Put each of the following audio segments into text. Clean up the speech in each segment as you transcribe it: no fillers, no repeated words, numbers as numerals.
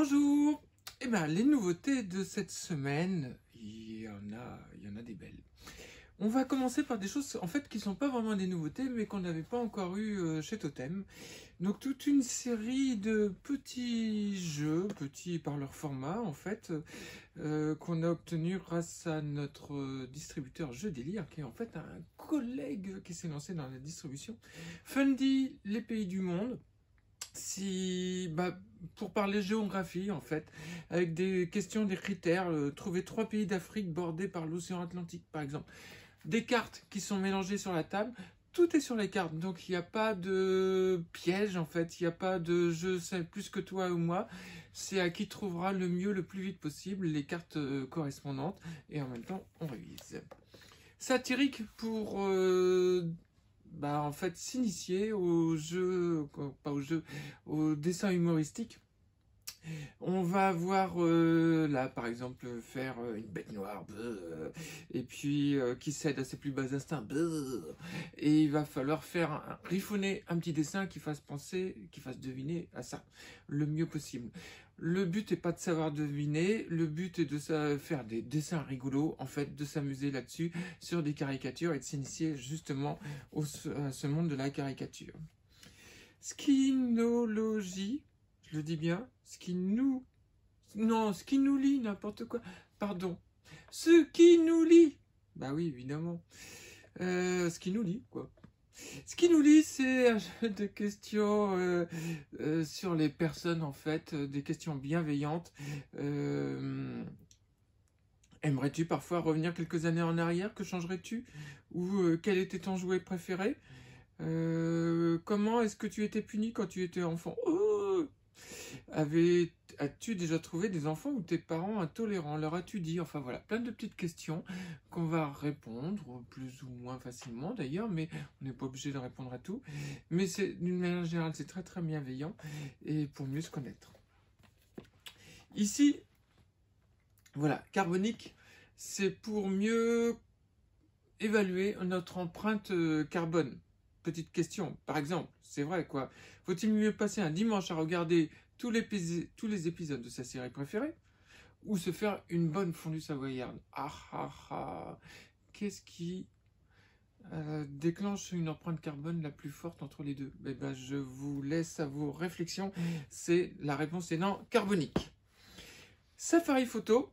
Bonjour. Eh ben, les nouveautés de cette semaine, il y en a des belles. On va commencer par des choses en fait qui sont pas vraiment des nouveautés, mais qu'on n'avait pas encore eu chez Totem. Donc toute une série de petits jeux, petits par leur format en fait, qu'on a obtenu grâce à notre distributeur Jeux Délire, qui est en fait un collègue qui s'est lancé dans la distribution. Fundy, les pays du monde. Pour parler géographie en fait, avec des questions, des critères, trouver 3 pays d'Afrique bordés par l'océan Atlantique par exemple, des cartes qui sont mélangées sur la table, tout est sur les cartes, donc il n'y a pas de piège en fait, il n'y a pas de je sais plus que toi ou moi, c'est à qui trouvera le mieux le plus vite possible les cartes correspondantes, et en même temps on révise. Satirique pour en fait s'initier au jeu, pas au jeu, au dessin humoristique. On va avoir là par exemple faire une bête noire et puis qui cède à ses plus bas instincts et il va falloir faire griffonner un petit dessin qui fasse penser, qui fasse deviner à ça le mieux possible. Le but n'est pas de savoir deviner, le but est de faire des dessins rigolos, en fait, de s'amuser là-dessus, sur des caricatures et de s'initier justement à ce monde de la caricature. Skinologie, je le dis bien, non, ce qui nous lie, n'importe quoi, pardon, ce qui nous lie, bah oui, évidemment, ce qui nous lie, quoi. Ce qui nous lie, c'est un jeu de questions sur les personnes, en fait, des questions bienveillantes. Aimerais-tu parfois revenir quelques années en arrière? Que changerais-tu? Ou quel était ton jouet préféré? Comment est-ce que tu étais puni quand tu étais enfant? As-tu déjà trouvé des enfants où tes parents intolérants? Leur as-tu dit? Enfin voilà, plein de petites questions qu'on va répondre, plus ou moins facilement d'ailleurs, mais on n'est pas obligé de répondre à tout. Mais d'une manière générale, c'est très très bienveillant et pour mieux se connaître. Ici, voilà, carbonique, c'est pour mieux évaluer notre empreinte carbone. Petite question, par exemple, c'est vrai quoi, faut-il mieux passer un dimanche à regarder tous les épisodes de sa série préférée ou se faire une bonne fondue savoyarde? Qu'est-ce qui déclenche une empreinte carbone la plus forte entre les deux? Je vous laisse à vos réflexions, la réponse est non, carbonique. Safari photo.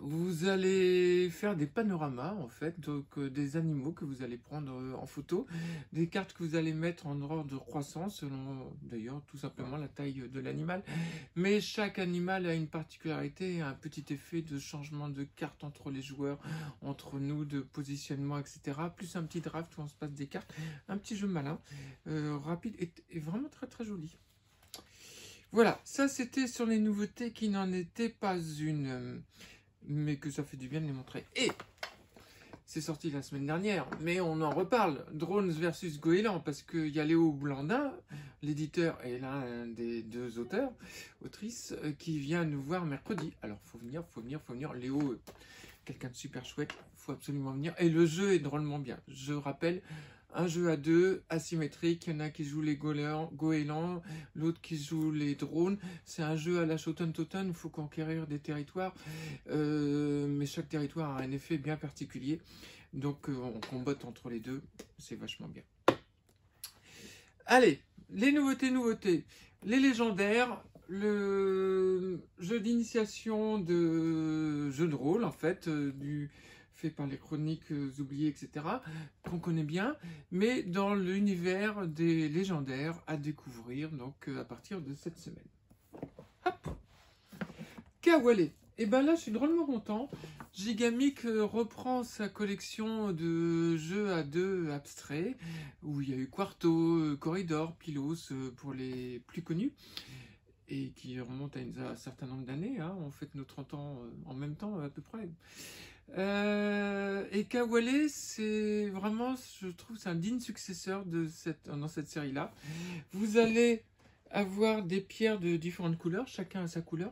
Vous allez faire des panoramas en fait, donc des animaux que vous allez prendre en photo, des cartes que vous allez mettre en ordre de croissance selon d'ailleurs tout simplement la taille de l'animal. Mais chaque animal a une particularité, un petit effet de changement de carte entre les joueurs, entre nous, de positionnement, etc. Plus un petit draft où on se passe des cartes, un petit jeu malin, rapide et vraiment très très joli. Voilà, ça c'était sur les nouveautés qui n'en étaient pas une. Mais que ça fait du bien de les montrer. Et c'est sorti la semaine dernière, mais on en reparle. Drones versus Goéland, parce qu'il y a Léo Blandin, l'éditeur et l'un des deux autrices, qui vient nous voir mercredi. Alors faut venir. Léo, quelqu'un de super chouette, faut absolument venir. Et le jeu est drôlement bien. Je rappelle, un jeu à deux, asymétrique, il y en a qui jouent les goélands, l'autre qui joue les drones. C'est un jeu à la Shoten Toten, il faut conquérir des territoires, mais chaque territoire a un effet bien particulier. Donc on combatte entre les deux, c'est vachement bien. Allez, les nouveautés. Les légendaires, le jeu d'initiation de jeu de rôle, en fait, fait par les chroniques oubliées, etc., qu'on connaît bien, mais dans l'univers des légendaires à découvrir, donc à partir de cette semaine. Hop, Kawale. Et ben là, je suis drôlement content. Gigamic reprend sa collection de jeux à deux abstraits, où il y a eu Quarto, Corridor, Pylos, pour les plus connus, et qui remonte à un certain nombre d'années. Hein. On fête nos 30 ans en même temps, à peu près. Et Kawale, c'est vraiment, je trouve, c'est un digne successeur dans cette série-là. Vous allez avoir des pierres de différentes couleurs, chacun a sa couleur.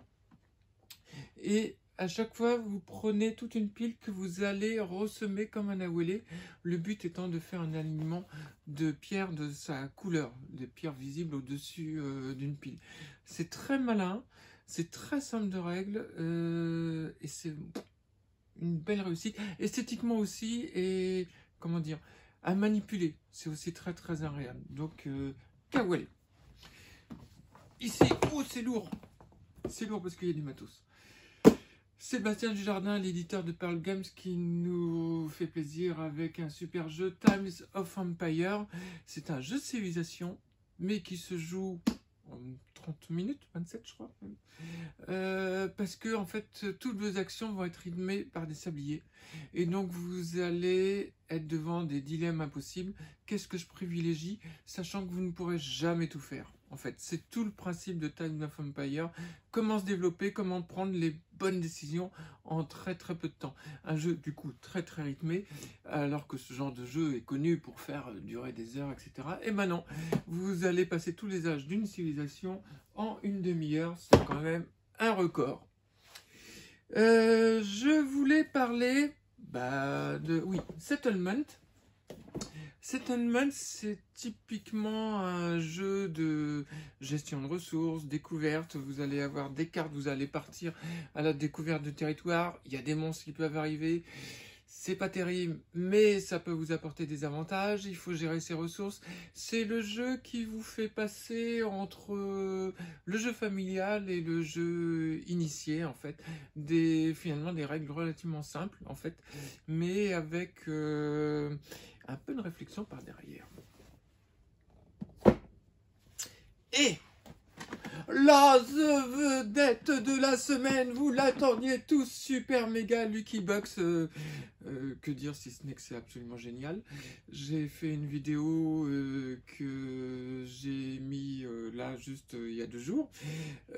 Et à chaque fois, vous prenez toute une pile que vous allez ressemer comme un awele. Le but étant de faire un alignement de pierres de sa couleur, des pierres visibles au-dessus d'une pile. C'est très malin. C'est très simple de règles et c'est une belle réussite. Esthétiquement aussi, et comment dire, à manipuler. C'est aussi très très agréable. Donc, Kawel. Ici, oh c'est lourd. C'est lourd parce qu'il y a du matos. Sébastien Dujardin, l'éditeur de Pearl Games, qui nous fait plaisir avec un super jeu, Times of Empire. C'est un jeu de civilisation, mais qui se joue en 30 minutes, 27 je crois. Parce que en fait, toutes vos actions vont être rythmées par des sabliers. Et donc vous allez être devant des dilemmes impossibles. Qu'est-ce que je privilégie, sachant que vous ne pourrez jamais tout faire. En fait, c'est tout le principe de Time of Empire. Comment se développer, comment prendre les bonnes décisions en très très peu de temps. Un jeu du coup très très rythmé, alors que ce genre de jeu est connu pour faire durer des heures, etc. Et maintenant, vous allez passer tous les âges d'une civilisation en une demi-heure. C'est quand même un record. Je voulais parler oui, Settlement. Settlement, c'est typiquement un jeu de gestion de ressources, découverte. Vous allez avoir des cartes, vous allez partir à la découverte de territoire. Il y a des monstres qui peuvent arriver. C'est pas terrible, mais ça peut vous apporter des avantages. Il faut gérer ses ressources. C'est le jeu qui vous fait passer entre le jeu familial et le jeu initié, en fait. Finalement, des règles relativement simples, en fait, mais avec un peu de réflexion par derrière. Et la vedette de la semaine, vous l'attendiez tous, super méga Lucky Box. Que dire si ce n'est que c'est absolument génial. J'ai fait une vidéo que j'ai mis là juste il y a 2 jours.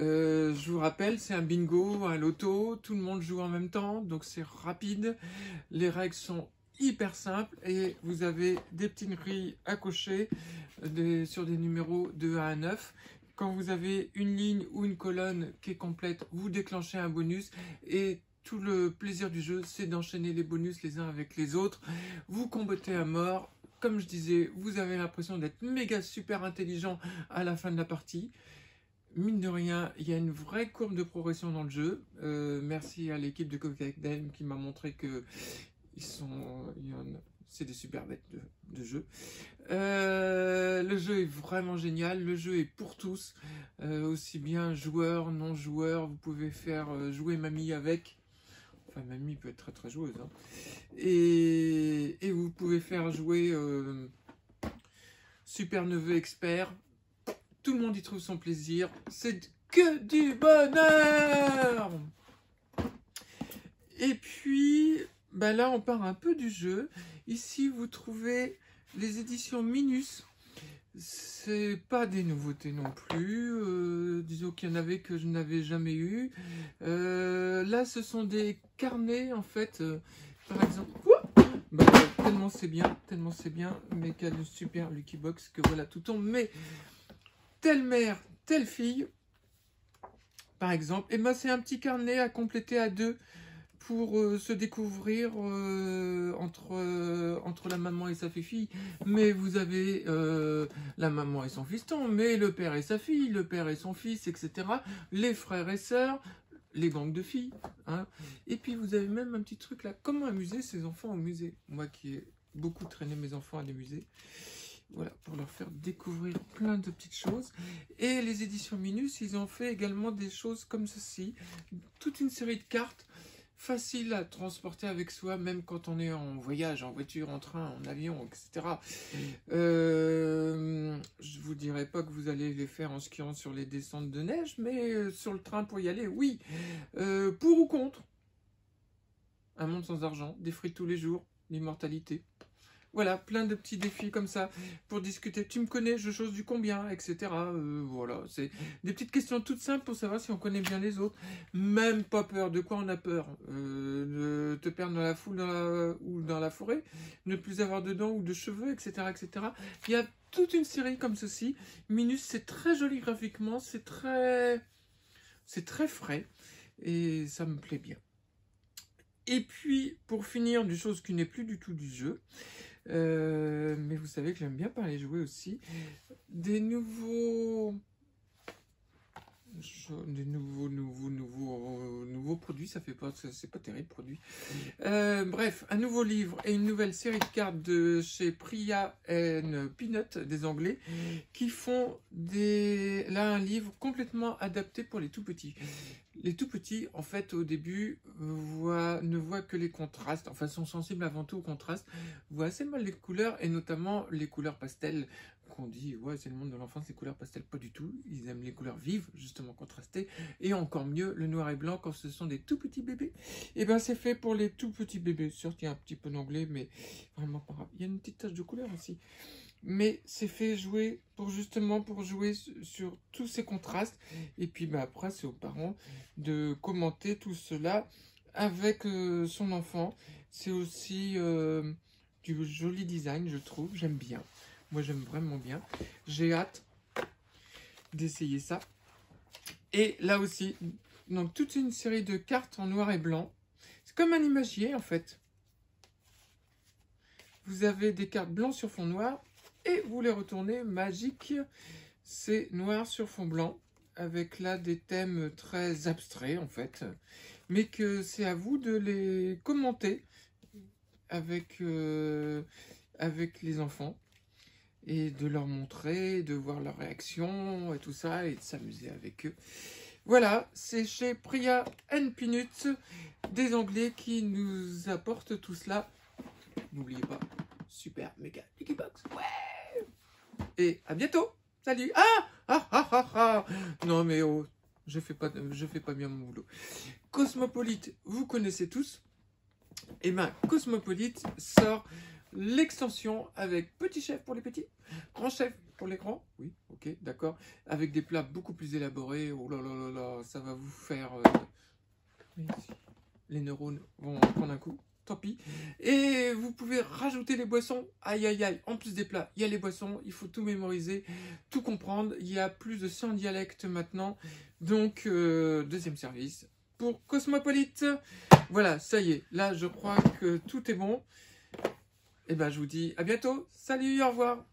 Je vous rappelle, c'est un bingo, un loto, tout le monde joue en même temps, donc c'est rapide. Les règles sont hyper simples et vous avez des petites grilles à cocher sur des numéros de 1 à 9. Quand vous avez une ligne ou une colonne qui est complète, vous déclenchez un bonus et tout le plaisir du jeu, c'est d'enchaîner les bonus les uns avec les autres. Vous combattez à mort. Comme je disais, vous avez l'impression d'être méga super intelligent à la fin de la partie. Mine de rien, il y a une vraie courbe de progression dans le jeu. Merci à l'équipe de Cocktail Game qui m'a montré que c'est des super bêtes de jeu. Le jeu est vraiment génial, le jeu est pour tous, aussi bien joueurs, non joueurs, vous pouvez faire jouer mamie avec, enfin mamie peut être très très joueuse, hein. Et vous pouvez faire jouer super neveu expert, tout le monde y trouve son plaisir, c'est que du bonheur. Et puis là on part un peu du jeu. Ici vous trouvez les éditions Minus. C'est pas des nouveautés non plus, disons qu'il y en avait que je n'avais jamais eu. Là ce sont des carnets en fait, par exemple. Tellement c'est bien, mais qu'il y a de super Lucky Box que voilà tout tombe. Mais telle mère, telle fille, par exemple, et c'est un petit carnet à compléter à 2. Pour se découvrir entre la maman et sa fille, mais vous avez la maman et son fiston, mais le père et sa fille, le père et son fils, etc. Les frères et sœurs, les gangs de filles. Hein. Et puis vous avez même un petit truc là, comment amuser ses enfants au musée. Moi qui ai beaucoup traîné mes enfants à des musées. Voilà, pour leur faire découvrir plein de petites choses. Et les éditions Minus, ils ont fait également des choses comme ceci. Toute une série de cartes facile à transporter avec soi, même quand on est en voyage, en voiture, en train, en avion, etc. Je vous dirais pas que vous allez les faire en skiant sur les descentes de neige, mais sur le train pour y aller, oui. Pour ou contre un monde sans argent, des frites tous les jours, l'immortalité. Voilà, plein de petits défis comme ça pour discuter. Tu me connais, je chose du combien, etc. Voilà, c'est des petites questions toutes simples pour savoir si on connaît bien les autres. Même pas peur. De quoi on a peur? De te perdre dans la foule ou dans la forêt, ne plus avoir de dents ou de cheveux, etc., etc. Il y a toute une série comme ceci. Minus, c'est très joli graphiquement, c'est très frais et ça me plaît bien. Et puis, pour finir, d'une chose qui n'est plus du tout du jeu, mais vous savez que j'aime bien parler jouer aussi, des nouveaux des nouveaux produits, ça fait pas, c'est pas terrible produit. Bref, un nouveau livre et une nouvelle série de cartes de chez Priya and Peanut, des Anglais, qui font là un livre complètement adapté pour les tout petits. Les tout petits, en fait, au début, ne voient que les contrastes, enfin sont sensibles avant tout aux contrastes, voient assez mal les couleurs, et notamment les couleurs pastel, qu'on dit, ouais, c'est le monde de l'enfance, les couleurs pastel, pas du tout. Ils aiment les couleurs vives, justement contrastées, et encore mieux, le noir et blanc quand ce sont des tout petits bébés. Et ben c'est fait pour les tout petits bébés. Certes, il y a un petit peu d'anglais, mais vraiment pas grave. Il y a une petite tache de couleur aussi. Mais c'est fait pour jouer sur tous ces contrastes. Et puis bah, après, c'est aux parents de commenter tout cela avec son enfant. C'est aussi du joli design, je trouve. J'aime bien. Moi, j'aime vraiment bien. J'ai hâte d'essayer ça. Et là aussi, donc toute une série de cartes en noir et blanc. C'est comme un imagier, en fait. Vous avez des cartes blancs sur fond noir et vous les retournez magique. C'est noir sur fond blanc, avec là des thèmes très abstraits, en fait. Mais que c'est à vous de les commenter avec les enfants. Et de leur montrer, de voir leur réaction et tout ça, et de s'amuser avec eux. Voilà, c'est chez Priya and Peanut, des Anglais qui nous apportent tout cela. N'oubliez pas, super méga Mickey Box. Ouais. Et à bientôt. Salut. Non mais oh, je fais pas bien mon boulot. Cosmopolite, vous connaissez tous. Et ben Cosmopolite sort l'extension avec petit chef pour les petits, grand chef pour les grands, oui, ok, d'accord, avec des plats beaucoup plus élaborés. Oh là là là là, ça va vous faire... les neurones vont prendre un coup, tant pis. Et vous pouvez rajouter les boissons, aïe aïe aïe, en plus des plats, il y a les boissons, il faut tout mémoriser, tout comprendre. Il y a plus de 100 dialectes maintenant, donc deuxième service pour Cosmopolite. Voilà, ça y est, là je crois que tout est bon. Et ben je vous dis à bientôt, salut, au revoir.